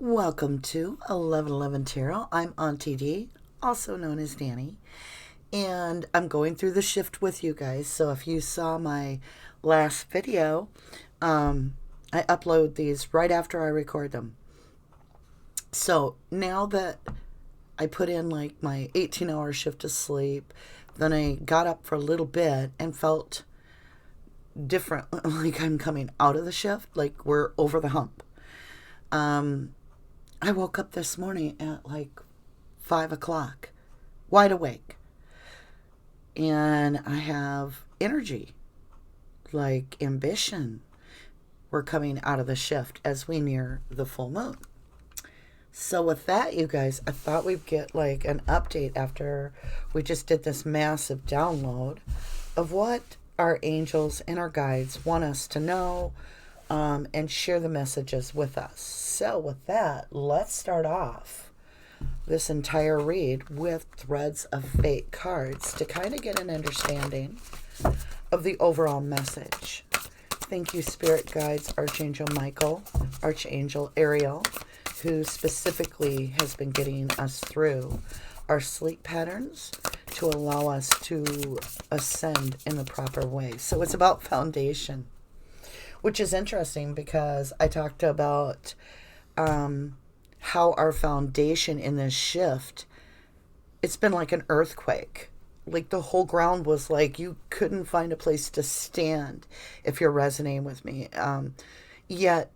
Welcome to 1111 Tarot. I'm Auntie D, also known as Danny, and I'm going through the shift with you guys. So if you saw my last video, I upload these right after I record them. So now that I put in like my 18-hour shift of sleep, then I got up for a little bit and felt different, like I'm coming out of the shift, like we're over the hump. I woke up this morning at like 5 o'clock, wide awake. And I have energy, like ambition. We're coming out of the shift as we near the full moon. So with that, you guys, I thought we'd get like an update after we just did this massive download of what our angels and our guides want us to know, and share the messages with us. So with that, let's start off this entire read with Threads of Fate cards to kind of get an understanding of the overall message. Thank you, Spirit Guides, Archangel Michael, Archangel Ariel, who specifically has been getting us through our sleep patterns to allow us to ascend in the proper way. So it's about foundation, which is interesting because I talked about how our foundation in this shift, it's been like an earthquake. Like the whole ground was like you couldn't find a place to stand if you're resonating with me. Yet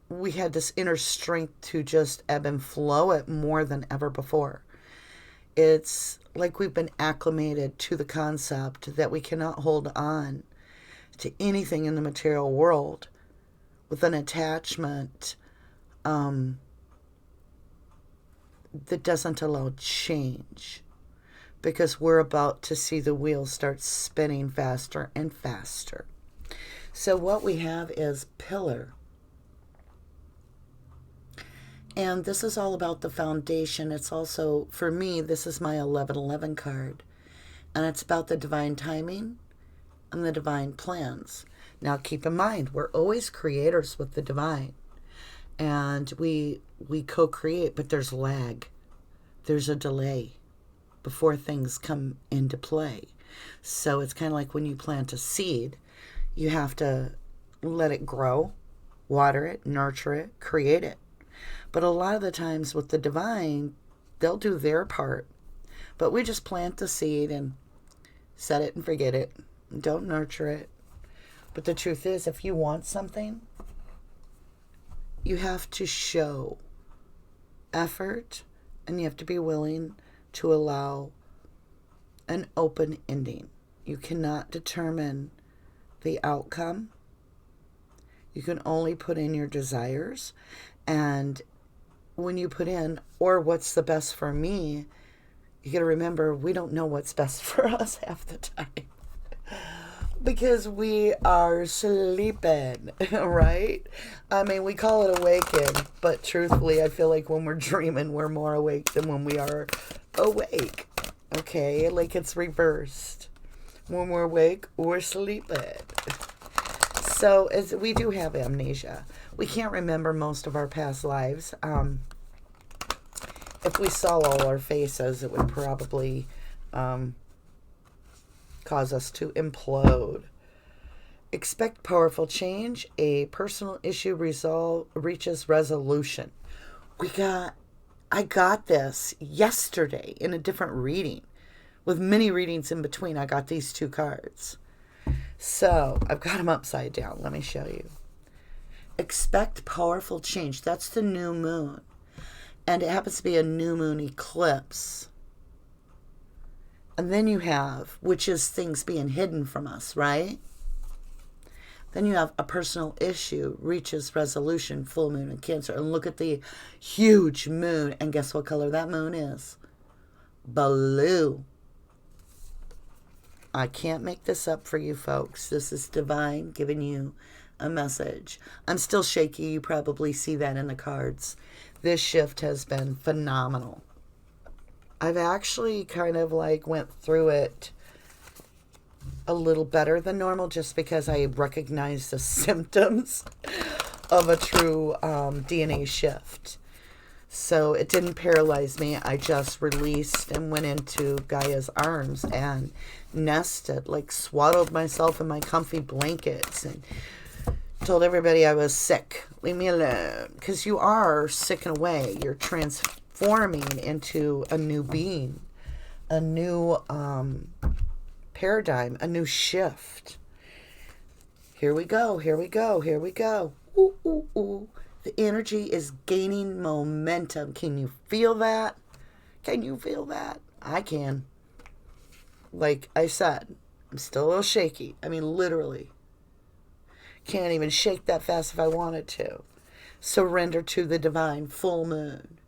we had this inner strength to just ebb and flow it more than ever before. It's like we've been acclimated to the concept that we cannot hold on to anything in the material world with an attachment that doesn't allow change, because we're about to see the wheels start spinning faster and faster. So what we have is Pillar. And this is all about the foundation. It's also, for me, this is my 1111 card. And it's about the divine timing and the divine plans. Now keep in mind, we're always creators with the divine. And we co-create, but there's lag. There's a delay before things come into play. So it's kind of like when you plant a seed, you have to let it grow, water it, nurture it, create it. But a lot of the times with the divine, they'll do their part. But we just plant the seed and set it and forget it. Don't nurture it. But the truth is, if you want something, you have to show effort, and you have to be willing to allow an open ending. You cannot determine the outcome. You can only put in your desires. And when you put in, or what's the best for me, you got to remember, we don't know what's best for us half the time. Because we are sleeping, right? I mean, we call it awaken, but truthfully, I feel like when we're dreaming, we're more awake than when we are awake. Okay? Like it's reversed. When we're awake, we're sleeping. So as we do have amnesia. We can't remember most of our past lives. If we saw all our faces, it would probably cause us to implode. Expect powerful change. A personal issue reaches resolution. I got this yesterday in a different reading. With many readings in between, I got these two cards. So, I've got them upside down. Let me show you. Expect powerful change. That's the new moon. And it happens to be a new moon eclipse. And then you have, which is things being hidden from us, right? Then you have a personal issue reaches resolution, full moon in Cancer. And look at the huge moon. And guess what color that moon is? Blue. I can't make this up for you folks. This is divine giving you a message. I'm still shaky. You probably see that in the cards. This shift has been phenomenal. I've actually kind of like went through it a little better than normal just because I recognize the symptoms of a true DNA shift. So it didn't paralyze me. I just released and went into Gaia's arms and nested, like swaddled myself in my comfy blankets and told everybody I was sick. Leave me alone. Because you are sick in a way. You're transforming into a new being, a new paradigm, a new shift. Here we go, here we go, here we go. Ooh, ooh, ooh. The energy is gaining momentum. Can you feel that? Can you feel that? I can. Like I said, I'm still a little shaky. I mean, literally. Can't even shake that fast if I wanted to. Surrender to the divine full moon.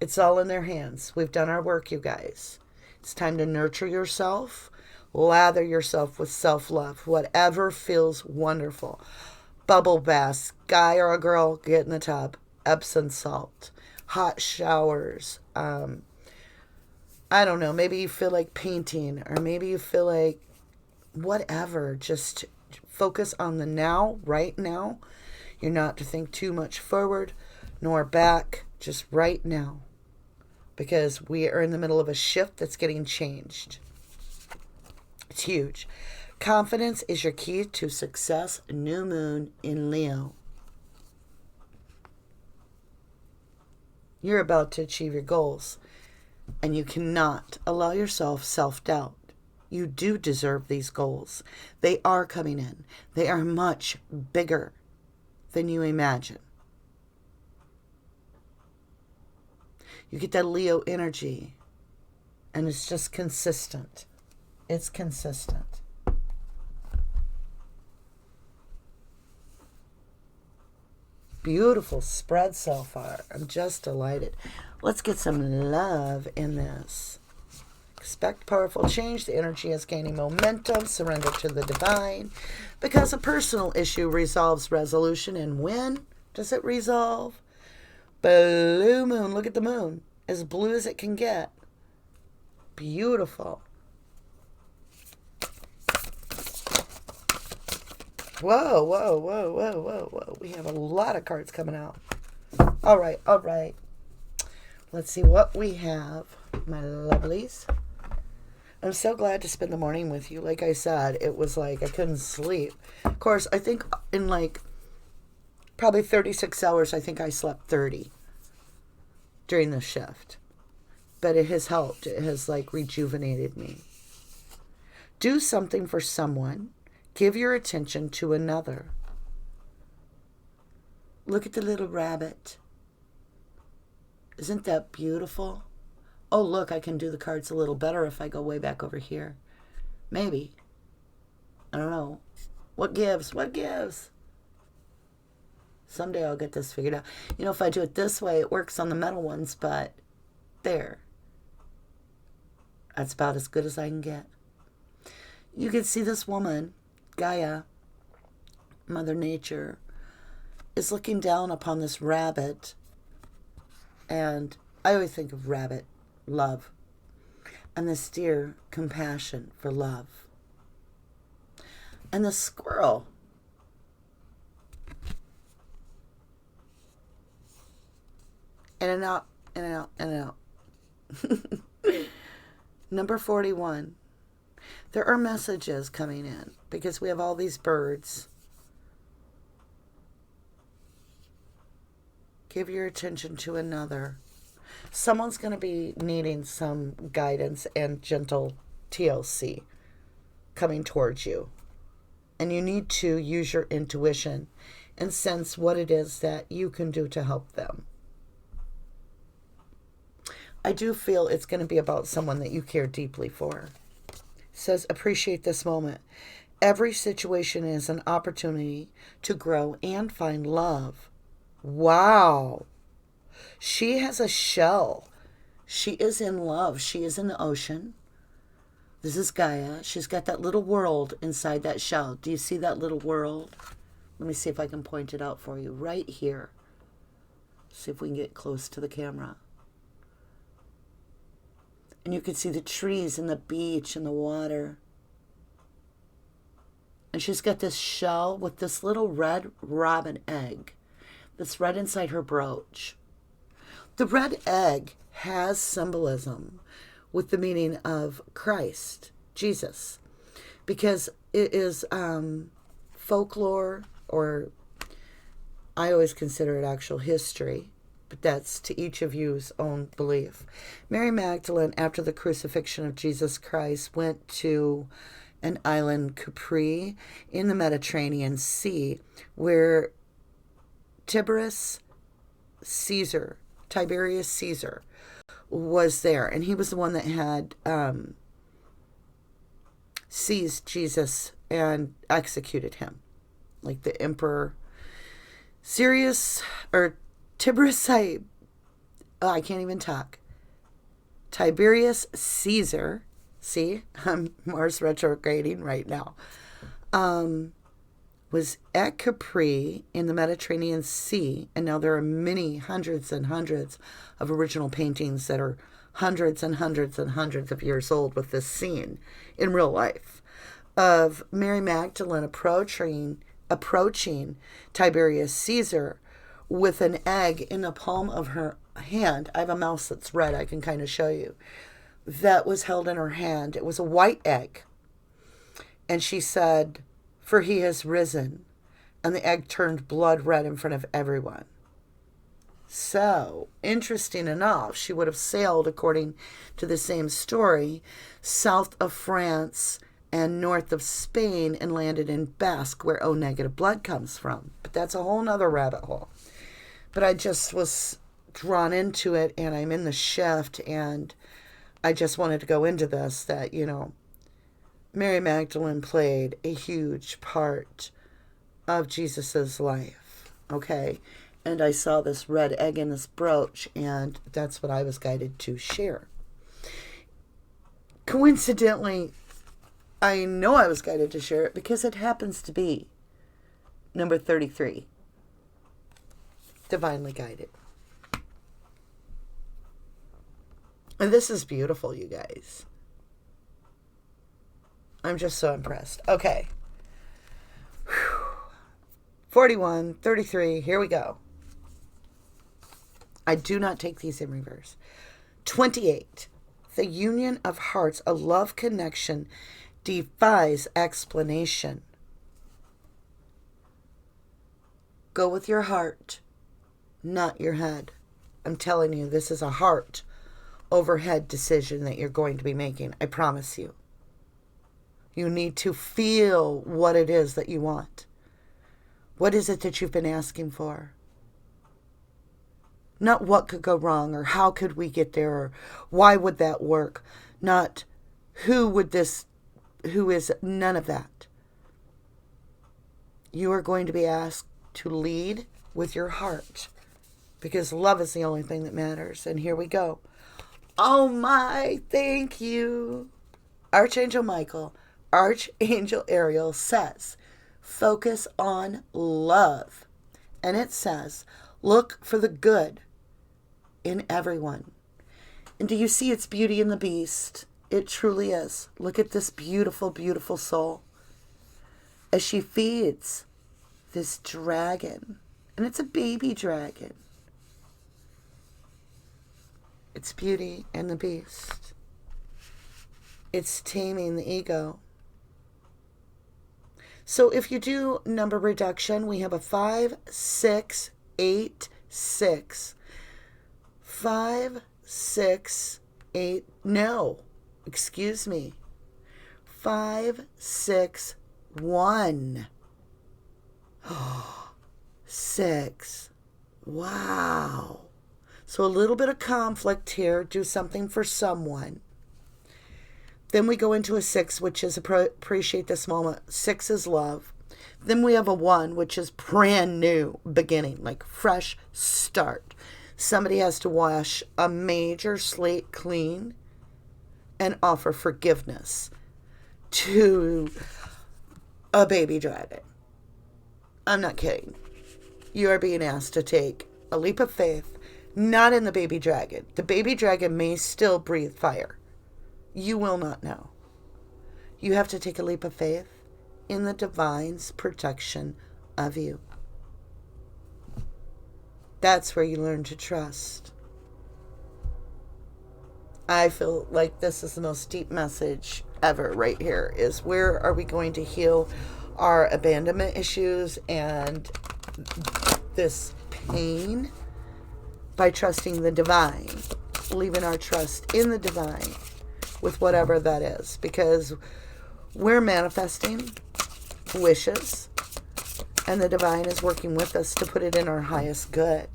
It's all in their hands. We've done our work, you guys. It's time to nurture yourself. Lather yourself with self-love. Whatever feels wonderful. Bubble baths. Guy or a girl, get in the tub. Epsom salt. Hot showers. I don't know. Maybe you feel like painting. Or maybe you feel like whatever. Just focus on the now, right now. You're not to think too much forward nor back. Just right now. Because we are in the middle of a shift that's getting changed. It's huge. Confidence is your key to success. New moon in Leo. You're about to achieve your goals. And you cannot allow yourself self-doubt. You do deserve these goals. They are coming in. They are much bigger than you imagine. You get that Leo energy. And it's just consistent. It's consistent. Beautiful spread so far. I'm just delighted. Let's get some love in this. Expect powerful change. The energy is gaining momentum. Surrender to the divine. Because a personal issue resolves resolution. And when does it resolve? Blue moon. Look at the moon. As blue as it can get. Beautiful. Whoa, whoa, whoa, whoa, whoa, whoa. We have a lot of cards coming out. All right, all right. Let's see what we have, my lovelies. I'm so glad to spend the morning with you. Like I said, it was like I couldn't sleep. Of course, I think in like probably 36 hours, I think I slept 30 during the shift. But it has helped. It has like rejuvenated me. Do something for someone. Give your attention to another. Look at the little rabbit. Isn't that beautiful? Oh, look, I can do the cards a little better if I go way back over here. Maybe. I don't know. What gives? What gives? Someday I'll get this figured out. You know, if I do it this way, it works on the metal ones, but there. That's about as good as I can get. You can see this woman, Gaia, Mother Nature, is looking down upon this rabbit. And I always think of rabbit, love. And this deer, compassion for love. And the squirrel, in and out, in and out, in and out. Number 41. There are messages coming in because we have all these birds. Give your attention to another. Someone's going to be needing some guidance and gentle TLC coming towards you. And you need to use your intuition and sense what it is that you can do to help them. I do feel it's going to be about someone that you care deeply for. It says, appreciate this moment. Every situation is an opportunity to grow and find love. Wow. She has a shell. She is in love. She is in the ocean. This is Gaia. She's got that little world inside that shell. Do you see that little world? Let me see if I can point it out for you. Right here. See if we can get close to the camera. And you can see the trees and the beach and the water. And she's got this shell with this little red robin egg that's right inside her brooch. The red egg has symbolism with the meaning of Christ, Jesus, because it is folklore, or I always consider it actual history, but that's to each of you's own belief. Mary Magdalene, after the crucifixion of Jesus Christ, went to an island, Capri, in the Mediterranean Sea, where Tiberius Caesar was there, and he was the one that had seized Jesus and executed him, like the emperor Tiberius, I can't even talk. Tiberius Caesar, see, I'm Mars retrograding right now, was at Capri in the Mediterranean Sea, and now there are many hundreds and hundreds of original paintings that are hundreds and hundreds and hundreds of years old with this scene in real life of Mary Magdalene approaching Tiberius Caesar with an egg in the palm of her hand. I have a mouse that's red, I can kind of show you, that was held in her hand. It was a white egg. And she said, "For he has risen." And the egg turned blood red in front of everyone. So, interesting enough, she would have sailed, according to the same story, south of France and north of Spain and landed in Basque, where O negative blood comes from. But that's a whole nother rabbit hole. But I just was drawn into it, and I'm in the shift, and I just wanted to go into this, that, Mary Magdalene played a huge part of Jesus's life, okay? And I saw this red egg in this brooch, and that's what I was guided to share. Coincidentally, I know I was guided to share it because it happens to be number 33. Divinely guided. And this is beautiful, you guys. I'm just so impressed. Okay. 41, 33, here we go. I do not take these in reverse. 28. The union of hearts, a love connection, defies explanation. Go with your heart, not your head. I'm telling you, this is a heart overhead decision that you're going to be making. I promise you. You need to feel what it is that you want. What is it that you've been asking for? Not what could go wrong, or how could we get there, or why would that work? Not who is none of that. You are going to be asked to lead with your heart, because love is the only thing that matters. And here we go. Oh my, thank you. Archangel Michael, Archangel Ariel says, focus on love. And it says, look for the good in everyone. And do you see its beauty in the beast? It truly is. Look at this beautiful, beautiful soul as she feeds this dragon. And it's a baby dragon. It's beauty and the beast. It's taming the ego. So if you do number reduction, we have a 5, 6, 8, 6. 5, 6, 8, no, excuse me. 5, 6, 1. 6. Wow. So a little bit of conflict here. Do something for someone. Then we go into a 6, which is appreciate this moment. 6 is love. Then we have a 1, which is brand new beginning, like fresh start. Somebody has to wash a major slate clean and offer forgiveness to a baby dragon. I'm not kidding. You are being asked to take a leap of faith, not in the baby dragon. The baby dragon may still breathe fire. You will not know. You have to take a leap of faith in the divine's protection of you. That's where you learn to trust. I feel like this is the most deep message ever right here, is where are we going to heal our abandonment issues and this pain? By trusting the divine, leaving our trust in the divine with whatever that is, because we're manifesting wishes and the divine is working with us to put it in our highest good.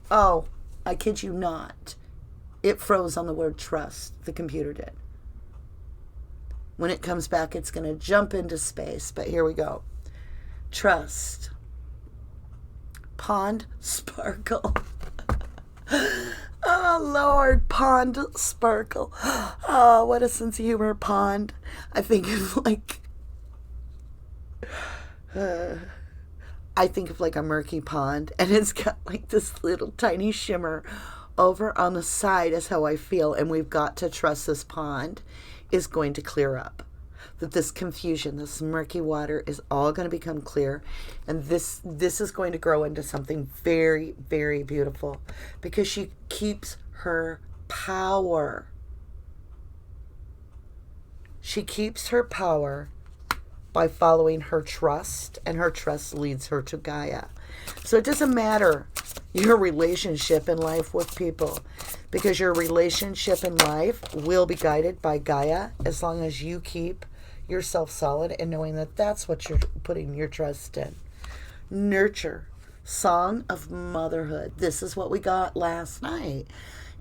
Oh, I kid you not. It froze on the word trust. The computer did. When it comes back, it's going to jump into space. But here we go. Trust. Pond sparkle. Oh, Lord. Pond sparkle. Oh, what a sense of humor. Pond. I think of like... I think of like a murky pond. And it's got like this little tiny shimmer over on the side is how I feel, and we've got to trust this pond is going to clear up. That this confusion, this murky water is all going to become clear, and this is going to grow into something very, very beautiful, because she keeps her power. She keeps her power by following her trust, and her trust leads her to Gaia. So it doesn't matter your relationship in life with people, because your relationship in life will be guided by Gaia as long as you keep yourself solid and knowing that that's what you're putting your trust in. Nurture. Song of motherhood. This is what we got last night,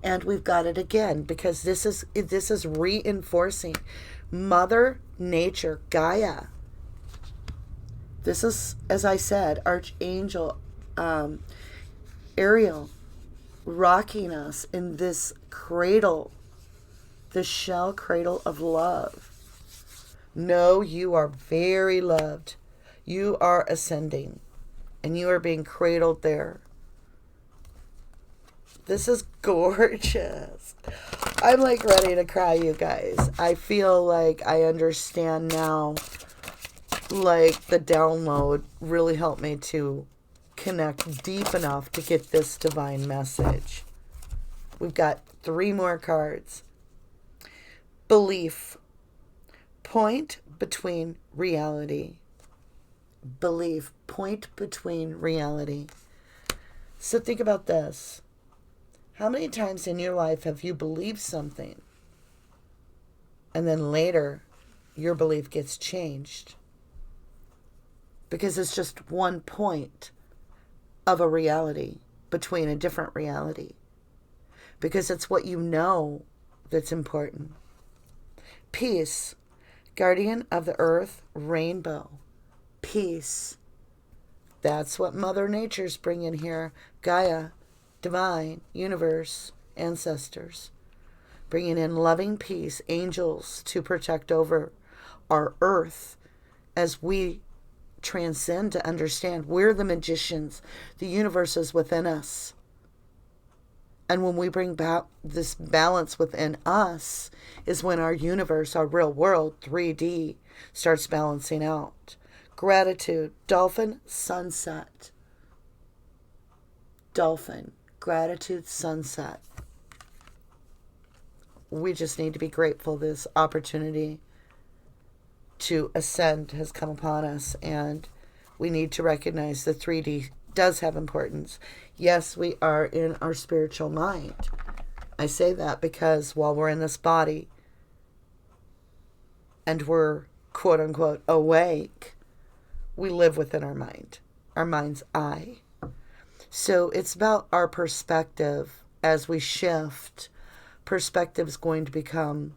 and we've got it again, because this is reinforcing Mother Nature, Gaia. This is, as I said, Archangel Ariel rocking us in this cradle, the shell cradle of love. Know you are very loved. You are ascending, and you are being cradled there. This is gorgeous. I'm like ready to cry, you guys. I feel like I understand now. Like the download really helped me to connect deep enough to get this divine message. We've got 3 more cards. Belief. Point between reality. Belief. Point between reality. So think about this. How many times in your life have you believed something, and then later your belief gets changed? Because it's just one point of a reality between a different reality. Because it's what you know that's important. Peace. Guardian of the earth, rainbow. Peace. That's what Mother Nature's bringing here. Gaia, divine, universe, ancestors. Bringing in loving peace, angels to protect over our earth as we transcend to understand we're the magicians. The universe is within us. And when we bring back this balance within us is when our universe, our real world, 3D, starts balancing out. Gratitude. Dolphin, sunset. Dolphin. Gratitude, sunset. We just need to be grateful this opportunity to ascend has come upon us, and we need to recognize the 3D does have importance. Yes, we are in our spiritual mind. I say that because while we're in this body and we're quote unquote awake, we live within our mind, our mind's eye. So it's about our perspective. As we shift, perspective is going to become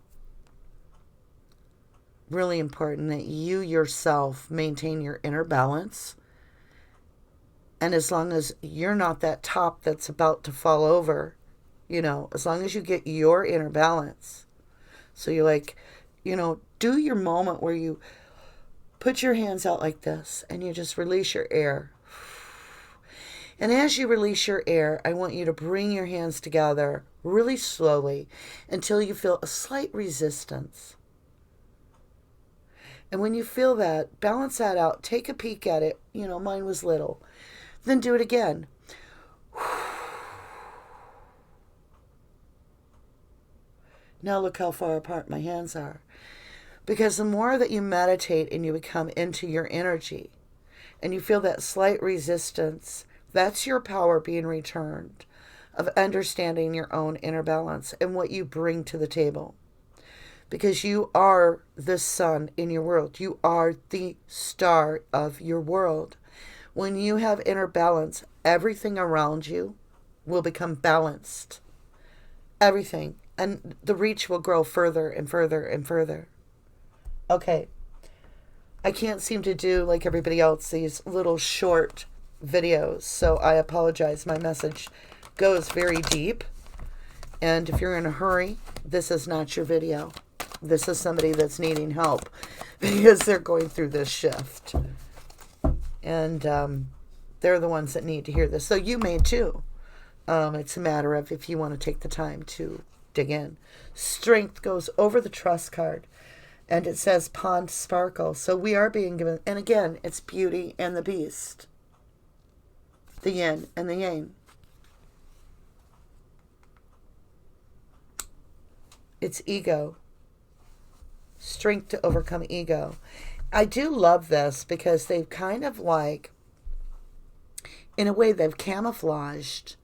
really important, that you yourself maintain your inner balance. And as long as you're not that top that's about to fall over, as long as you get your inner balance. So you're like, do your moment where you put your hands out like this and you just release your air. And as you release your air, I want you to bring your hands together really slowly until you feel a slight resistance. And when you feel that, balance that out. Take a peek at it. You know, mine was little. Then do it again. Now look how far apart my hands are. Because the more that you meditate and you become into your energy and you feel that slight resistance, that's your power being returned of understanding your own inner balance and what you bring to the table. Because you are the sun in your world. You are the star of your world. When you have inner balance, everything around you will become balanced. Everything. And the reach will grow further and further and further. Okay. I can't seem to do, like everybody else, these little short videos. So I apologize. My message goes very deep. And if you're in a hurry, this is not your video. This is somebody that's needing help because they're going through this shift. And they're the ones that need to hear this. So you may too. It's a matter of if you want to take the time to dig in. Strength goes over the trust card. And it says pond sparkle. So we are being given, and again, it's beauty and the beast. The yin and the yang. It's ego. Strength to overcome ego. I do love this because they've kind of like, in a way, they've camouflaged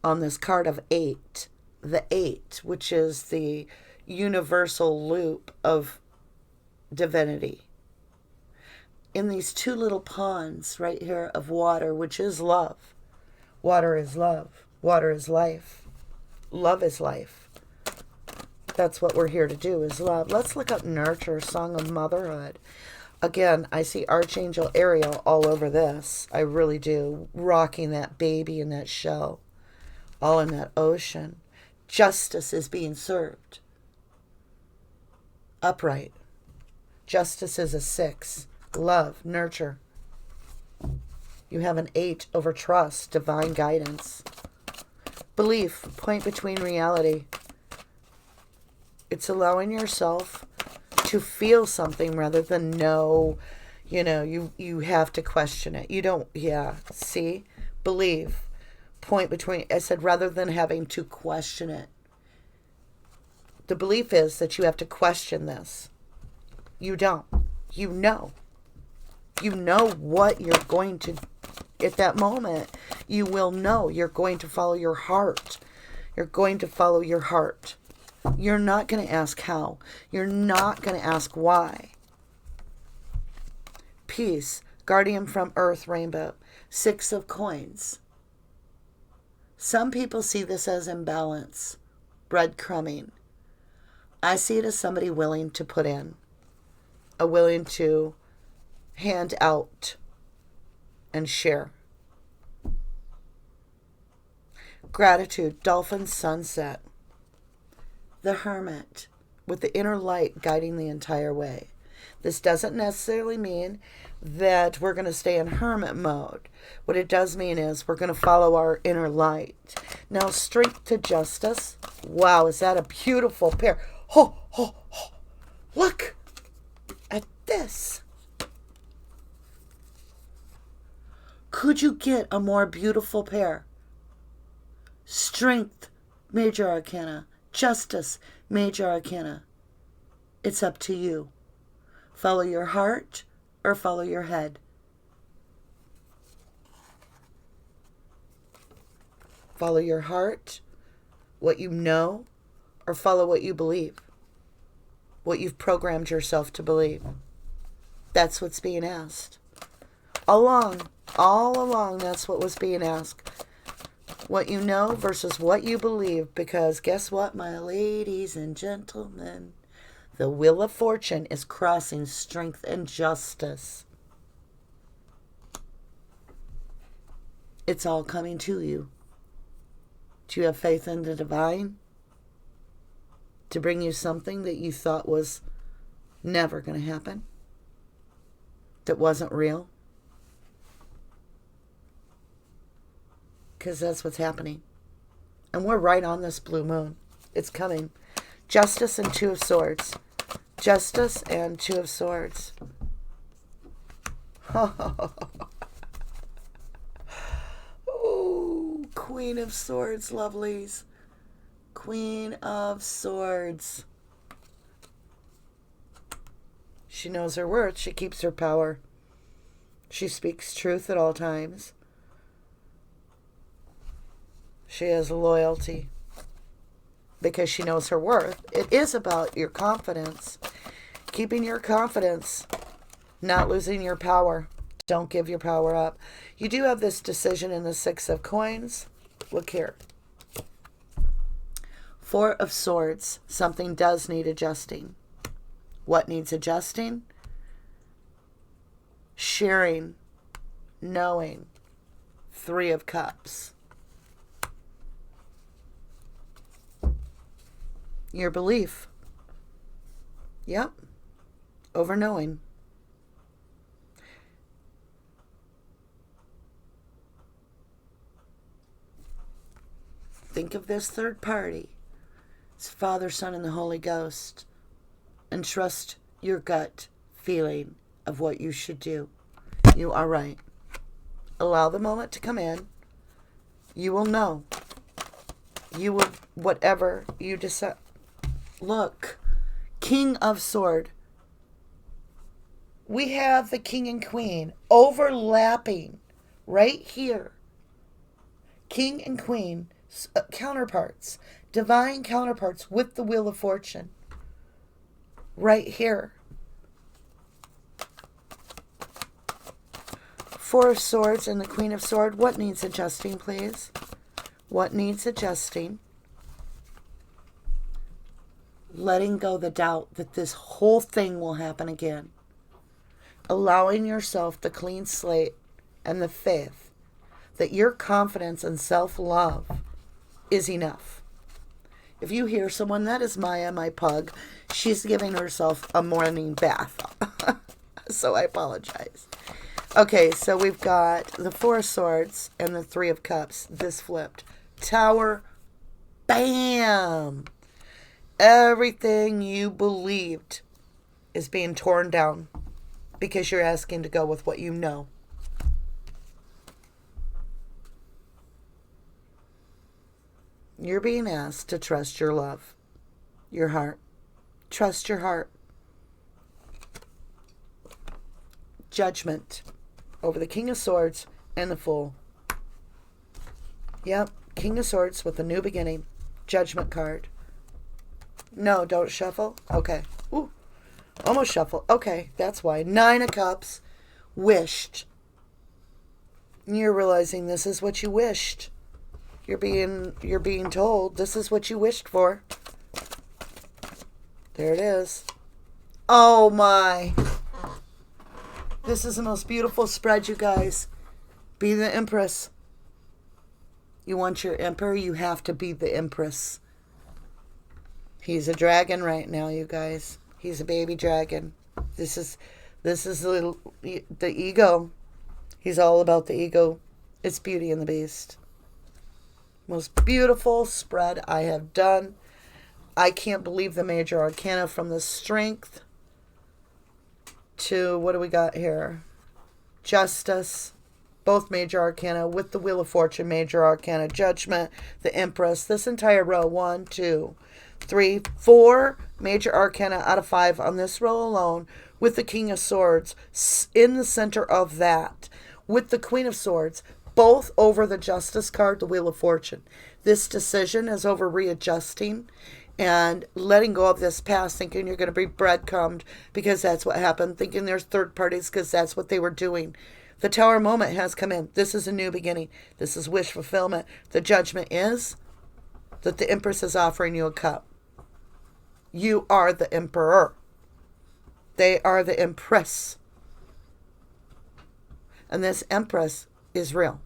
on this card of 8, the 8, which is the universal loop of divinity. In these two little ponds right here of water, which is love. Water is love. Water is life. Love is life. That's what we're here to do, is love. Let's look up nurture, song of motherhood. Again, I see Archangel Ariel all over this. I really do. Rocking that baby in that shell. All in that ocean. Justice is being served. Upright. Justice is a 6. Love, nurture. You have an 8 over trust, divine guidance. Belief, point between reality. It's allowing yourself to feel something rather than know, you have to question it. You don't, see? Believe. Point between, I said rather than having to question it. The belief is that you have to question this. You don't. You know. You know what you're going to, at that moment, you will know. You're going to follow your heart. You're going to follow your heart. You're not going to ask how. You're not going to ask why. Peace. Guardian from Earth, rainbow. 6 of coins. Some people see this as imbalance. Breadcrumbing. I see it as somebody willing to put in. Willing to hand out and share. Gratitude. Dolphin sunset. The Hermit, with the inner light guiding the entire way. This doesn't necessarily mean that we're going to stay in hermit mode. What it does mean is we're going to follow our inner light. Now, strength to justice. Wow, is that a beautiful pair? Ho, ho, ho. Look at this. Could you get a more beautiful pair? Strength, major arcana. Justice, major arcana. It's up to you. Follow your heart or follow your head. Follow your heart, what you know, or follow what you believe. What you've programmed yourself to believe. That's what's being asked. All along, that's what was being asked. What you know versus what you believe, because guess what, my ladies and gentlemen? The wheel of fortune is crossing strength and justice. It's all coming to you. Do you have faith in the divine to bring you something that you thought was never going to happen? That wasn't real? Because that's what's happening. And we're right on this blue moon. It's coming. Justice and 2 of Swords. Justice and Two of Swords. Oh, Queen of Swords, lovelies. Queen of Swords. She knows her worth. She keeps her power. She speaks truth at all times. She has loyalty because she knows her worth. It is about your confidence. Keeping your confidence. Not losing your power. Don't give your power up. You do have this decision in the Six of Coins. Look here. Four of Swords. Something does need adjusting. What needs adjusting? Sharing. Knowing. Three of Cups. Your belief. Yep. Over knowing. Think of this third party. It's Father, Son, and the Holy Ghost. And trust your gut feeling of what you should do. You are right. Allow the moment to come in. You will know. You will, whatever you decide. Look, King of Sword. We have the King and Queen overlapping right here. King and Queen, counterparts, divine counterparts with the Wheel of Fortune. Right here. Four of Swords and the Queen of Swords. What needs adjusting, please? What needs adjusting? Letting go the doubt that this whole thing will happen again. Allowing yourself the clean slate and the faith that your confidence and self-love is enough. If you hear someone, that is Maya, my pug. She's giving herself a morning bath. So I apologize. Okay, so we've got the Four of Swords and the Three of Cups. This flipped. Tower. Bam! Everything you believed is being torn down because you're asking to go with what you know. You're being asked to trust your love, your heart. Trust your heart. Judgment over the King of Swords and the Fool. Yep, King of Swords with a new beginning. Judgment card. No, don't shuffle. Okay. Ooh, almost shuffle. Okay, that's why. Nine of Cups. Wished. You're realizing this is what you wished. You're being told this is what you wished for. There it is. Oh my. This is the most beautiful spread, you guys. Be the Empress. You want your Emperor, you have to be the Empress. He's a dragon right now, you guys. He's a baby dragon. This is the ego. He's all about the ego. It's Beauty and the Beast. Most beautiful spread I have done. I can't believe the major arcana from the Strength to, what do we got here? Justice. Both major arcana with the Wheel of Fortune, major arcana, Judgment, the Empress. This entire row, 1, 2, 3, 4 major arcana out of 5 on this row alone, with the King of Swords in the center of that, with the Queen of Swords, both over the Justice card, the Wheel of Fortune. This decision is over readjusting and letting go of this past, thinking you're going to be breadcrumbed because that's what happened, thinking there's third parties because that's what they were doing. The Tower moment has come in. This is a new beginning. This is wish fulfillment. The Judgment is that the Empress is offering you a cup. You are the Emperor. They are the Empress. And this Empress is real.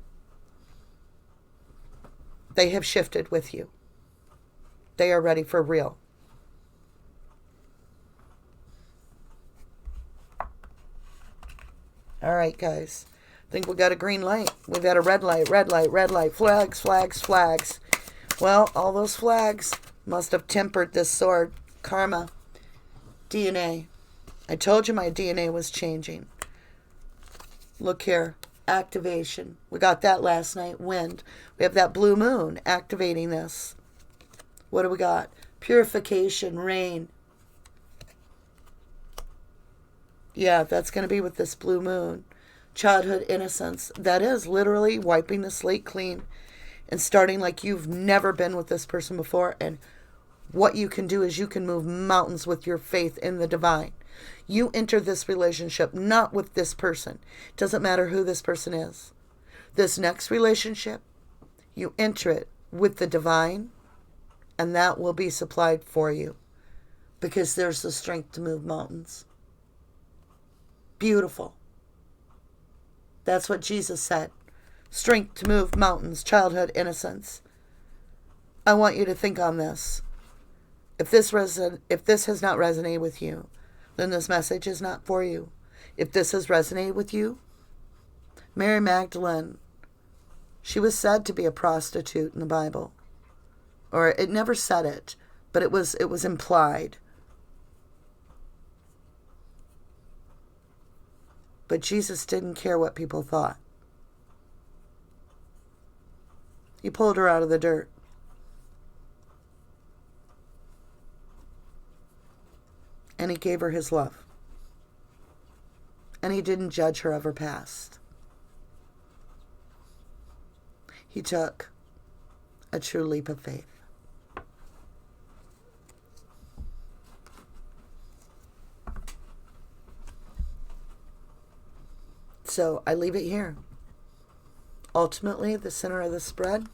They have shifted with you. They are ready for real. All right, guys. I think we got a green light. We got a red light, red light, red light. Flags, flags, flags. Well, all those flags must have tempered this sword. Karma. DNA. I told you my DNA was changing. Look here. Activation. We got that last night. Wind. We have that blue moon activating this. What do we got? Purification. Rain. Yeah, that's going to be with this blue moon. Childhood innocence. That is literally wiping the slate clean and starting like you've never been with this person before. And what you can do is you can move mountains with your faith in the divine. You enter this relationship not with this person. Doesn't matter who this person is. This next relationship, you enter it with the divine, and that will be supplied for you because there's the strength to move mountains. Beautiful. That's what Jesus said. Strength to move mountains, childhood innocence. I want you to think on this. If this has not resonated with you, then this message is not for you. If this has resonated with you, Mary Magdalene, she was said to be a prostitute in the Bible. Or it never said it, but it was implied. But Jesus didn't care what people thought. He pulled her out of the dirt. And he gave her his love. And he didn't judge her of her past. He took a true leap of faith. So I leave it here. Ultimately, the center of the spread.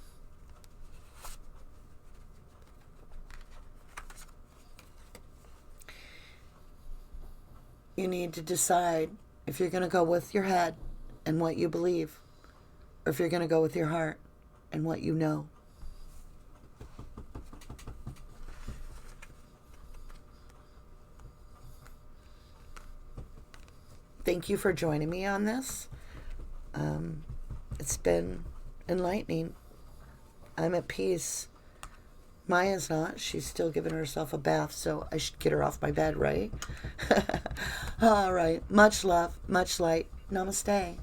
You need to decide if you're going to go with your head and what you believe, or if you're going to go with your heart and what you know. Thank you for joining me on this. It's been enlightening. I'm at peace. Maya's not. She's still giving herself a bath, so I should get her off my bed, right? All right. Much love, much light. Namaste.